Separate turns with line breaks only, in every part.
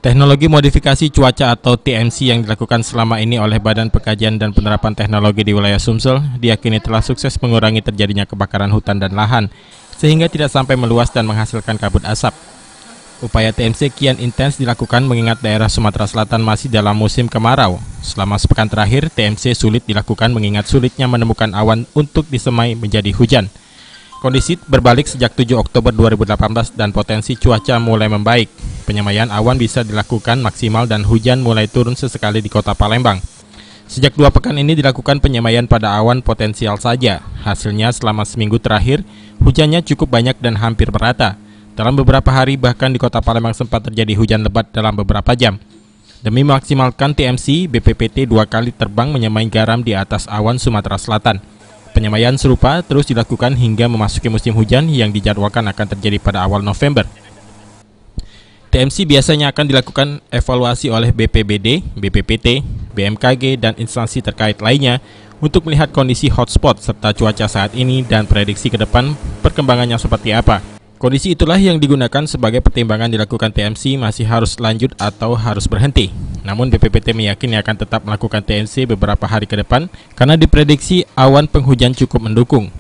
Teknologi modifikasi cuaca atau TMC yang dilakukan selama ini oleh Badan Pengkajian dan Penerapan Teknologi di wilayah Sumsel diyakini telah sukses mengurangi terjadinya kebakaran hutan dan lahan, sehingga tidak sampai meluas dan menghasilkan kabut asap. Upaya TMC kian intens dilakukan mengingat daerah Sumatera Selatan masih dalam musim kemarau. Selama sepekan terakhir, TMC sulit dilakukan mengingat sulitnya menemukan awan untuk disemai menjadi hujan. Kondisi berbalik sejak 7 Oktober 2018 dan potensi cuaca mulai membaik. Penyemaian awan bisa dilakukan maksimal dan hujan mulai turun sesekali di kota Palembang. Sejak 2 pekan ini dilakukan penyemaian pada awan potensial saja. Hasilnya selama seminggu terakhir, hujannya cukup banyak dan hampir merata. Dalam beberapa hari bahkan di kota Palembang sempat terjadi hujan lebat dalam beberapa jam. Demi memaksimalkan TMC, BPPT 2 kali terbang menyemai garam di atas awan Sumatera Selatan. Penyemaian serupa terus dilakukan hingga memasuki musim hujan yang dijadwalkan akan terjadi pada awal November. TMC biasanya akan dilakukan evaluasi oleh BPBD, BPPT, BMKG, dan instansi terkait lainnya untuk melihat kondisi hotspot serta cuaca saat ini dan prediksi ke depan perkembangannya seperti apa. Kondisi itulah yang digunakan sebagai pertimbangan dilakukan TMC masih harus lanjut atau harus berhenti. Namun BPPT meyakini akan tetap melakukan TMC beberapa hari ke depan karena diprediksi awan penghujan cukup mendukung.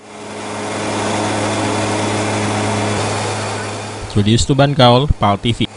Julius Tuban Gaul, PAL TV.